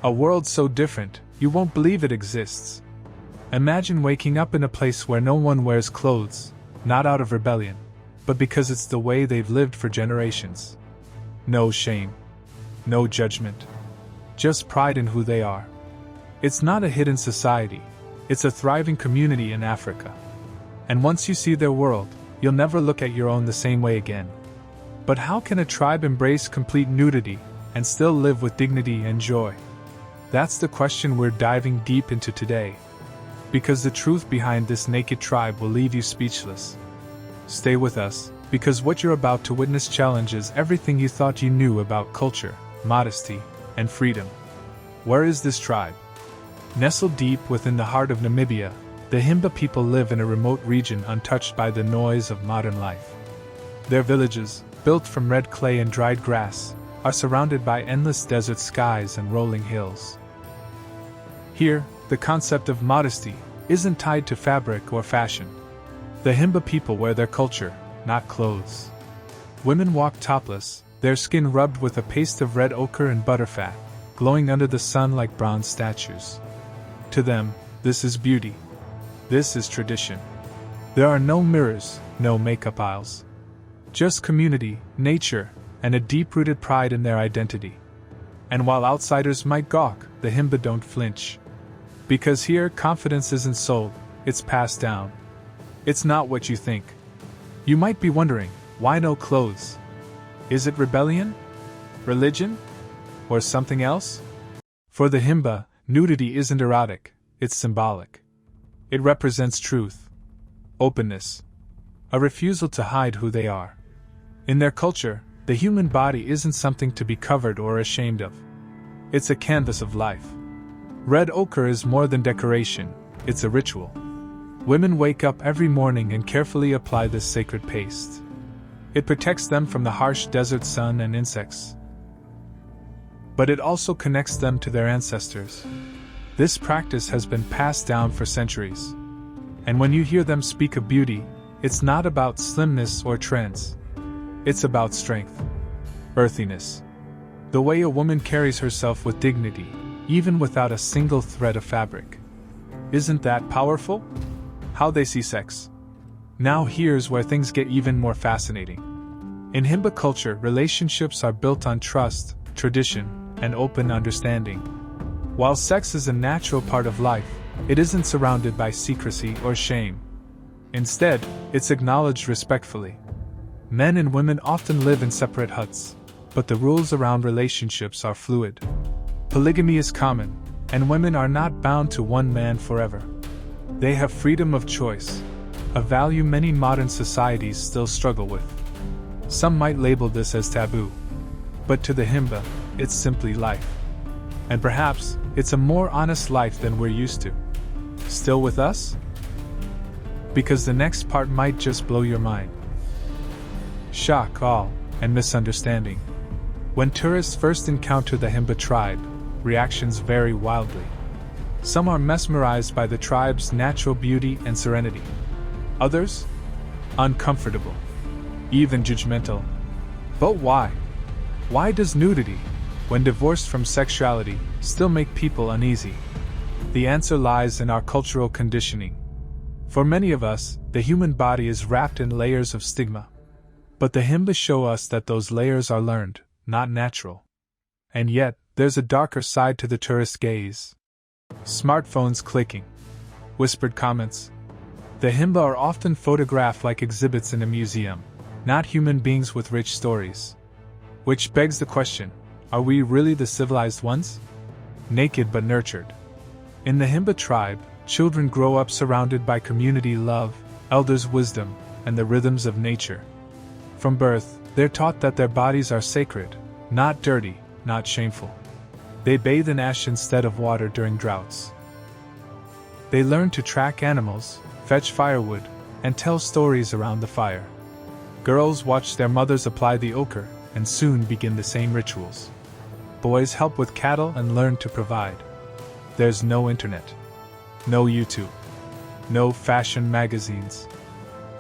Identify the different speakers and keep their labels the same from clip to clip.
Speaker 1: A world so different, you won't believe it exists. Imagine waking up in a place where no one wears clothes, not out of rebellion, but because it's the way they've lived for generations. No shame. No judgment. Just pride in who they are. It's not a hidden society, it's a thriving community in Africa. And once you see their world, you'll never look at your own the same way again. But how can a tribe embrace complete nudity and still live with dignity and joy? That's the question we're diving deep into today. Because the truth behind this naked tribe will leave you speechless. Stay with us, because what you're about to witness challenges everything you thought you knew about culture, modesty, and freedom. Where is this tribe? Nestled deep within the heart of Namibia, the Himba people live in a remote region untouched by the noise of modern life. Their villages, built from red clay and dried grass, are surrounded by endless desert skies and rolling hills. Here, the concept of modesty isn't tied to fabric or fashion. The Himba people wear their culture, not clothes. Women walk topless, their skin rubbed with a paste of red ochre and butterfat, glowing under the sun like bronze statues. To them, this is beauty. This is tradition. There are no mirrors, no makeup aisles. Just community, nature, and a deep-rooted pride in their identity. And while outsiders might gawk, the Himba don't flinch. Because here, confidence isn't sold, it's passed down. It's not what you think. You might be wondering, why no clothes? Is it rebellion? Religion? Or something else? For the Himba, nudity isn't erotic, it's symbolic. It represents truth, openness, a refusal to hide who they are. In their culture, the human body isn't something to be covered or ashamed of. It's a canvas of life. Red ochre is more than decoration, it's a ritual. Women wake up every morning and carefully apply this sacred paste. It protects them from the harsh desert sun and insects. But it also connects them to their ancestors. This practice has been passed down for centuries. And when you hear them speak of beauty, it's not about slimness or trends. It's about strength, earthiness. The way a woman carries herself with dignity, even without a single thread of fabric. Isn't that powerful? How they see sex. Now here's where things get even more fascinating. In Himba culture, relationships are built on trust, tradition, and open understanding. While sex is a natural part of life, it isn't surrounded by secrecy or shame. Instead, it's acknowledged respectfully. Men and women often live in separate huts, but the rules around relationships are fluid. Polygamy is common, and women are not bound to one man forever. They have freedom of choice, a value many modern societies still struggle with. Some might label this as taboo, but to the Himba, it's simply life. And perhaps, it's a more honest life than we're used to. Still with us? Because the next part might just blow your mind. Shock, awe, and misunderstanding. When tourists first encounter the Himba tribe, reactions vary wildly. Some are mesmerized by the tribe's natural beauty and serenity. Others? Uncomfortable. Even judgmental. But why? Why does nudity, when divorced from sexuality, still make people uneasy? The answer lies in our cultural conditioning. For many of us, the human body is wrapped in layers of stigma. But the Himba show us that those layers are learned, not natural. And yet, there's a darker side to the tourist gaze. Smartphones clicking. Whispered comments. The Himba are often photographed like exhibits in a museum, not human beings with rich stories. Which begs the question, are we really the civilized ones? Naked but nurtured. In the Himba tribe, children grow up surrounded by community love, elders' wisdom, and the rhythms of nature. From birth, they're taught that their bodies are sacred, not dirty, not shameful. They bathe in ash instead of water during droughts. They learn to track animals, fetch firewood, and tell stories around the fire. Girls watch their mothers apply the ochre, and soon begin the same rituals. Boys help with cattle and learn to provide. There's no internet. No YouTube. No fashion magazines.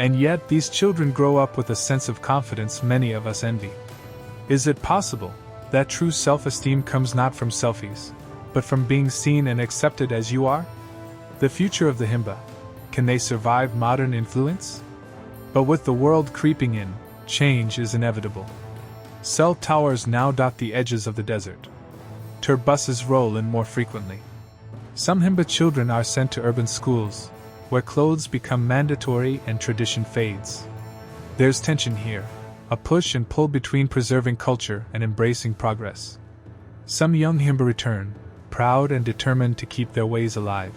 Speaker 1: And yet these children grow up with a sense of confidence many of us envy. Is it possible that true self-esteem comes not from selfies, but from being seen and accepted as you are? The future of the Himba. Can they survive modern influence? But with the world creeping in, change is inevitable. Cell towers now dot the edges of the desert. Tour buses roll in more frequently. Some Himba children are sent to urban schools, where clothes become mandatory and tradition fades. There's tension here, a push and pull between preserving culture and embracing progress. Some young Himba return, proud and determined to keep their ways alive.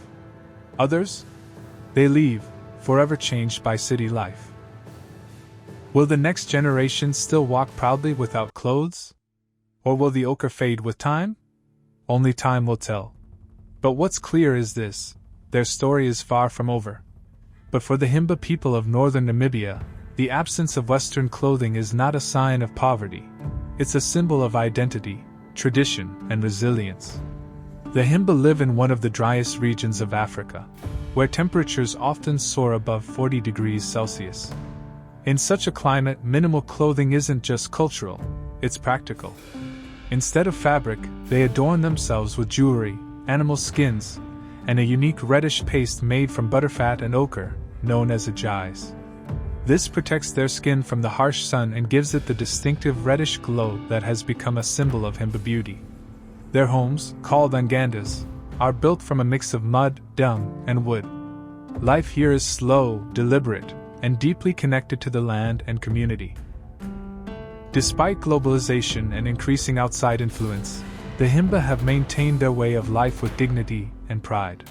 Speaker 1: Others? They leave, forever changed by city life. Will the next generation still walk proudly without clothes? Or will the ochre fade with time? Only time will tell. But what's clear is this: their story is far from over. But for the Himba people of northern Namibia, the absence of Western clothing is not a sign of poverty. It's a symbol of identity, tradition, and resilience. The Himba live in one of the driest regions of Africa, where temperatures often soar above 40 degrees Celsius. In such a climate, minimal clothing isn't just cultural, it's practical. Instead of fabric, they adorn themselves with jewelry, animal skins, and a unique reddish paste made from butterfat and ochre, known as a jize. This protects their skin from the harsh sun and gives it the distinctive reddish glow that has become a symbol of Himba beauty. Their homes, called angandas, are built from a mix of mud, dung, and wood. Life here is slow, deliberate, and deeply connected to the land and community. Despite globalization and increasing outside influence, the Himba have maintained their way of life with dignity and pride.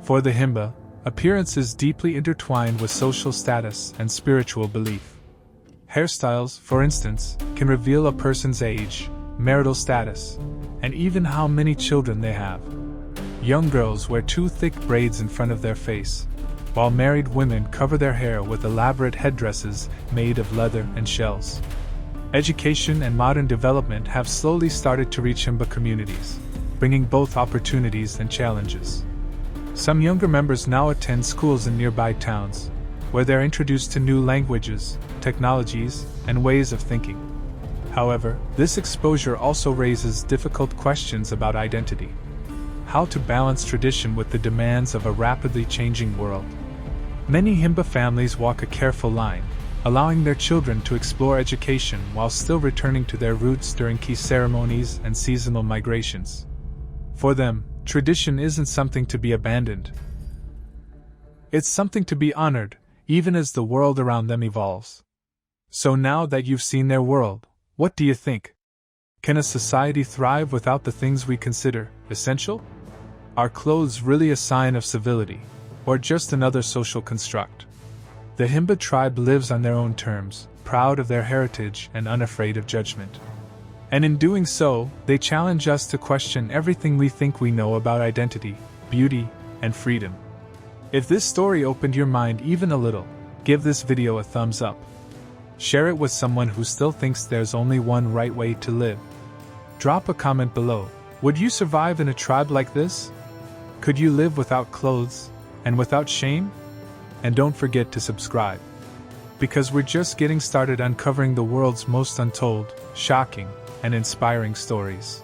Speaker 1: For the Himba, appearance is deeply intertwined with social status and spiritual belief. Hairstyles, for instance, can reveal a person's age, marital status, and even how many children they have. Young girls wear too thick braids in front of their face, while married women cover their hair with elaborate headdresses made of leather and shells. Education and modern development have slowly started to reach Himba communities, bringing both opportunities and challenges. Some younger members now attend schools in nearby towns, where they're introduced to new languages, technologies, and ways of thinking. However, this exposure also raises difficult questions about identity. How to balance tradition with the demands of a rapidly changing world. Many Himba families walk a careful line, allowing their children to explore education while still returning to their roots during key ceremonies and seasonal migrations. For them, tradition isn't something to be abandoned. It's something to be honored, even as the world around them evolves. So now that you've seen their world, what do you think? Can a society thrive without the things we consider essential? Are clothes really a sign of civility, or just another social construct? The Himba tribe lives on their own terms, proud of their heritage and unafraid of judgment. And in doing so, they challenge us to question everything we think we know about identity, beauty, and freedom. If this story opened your mind even a little, give this video a thumbs up. Share it with someone who still thinks there's only one right way to live. Drop a comment below. Would you survive in a tribe like this? Could you live without clothes, and without shame? And don't forget to subscribe. Because we're just getting started uncovering the world's most untold, shocking, and inspiring stories.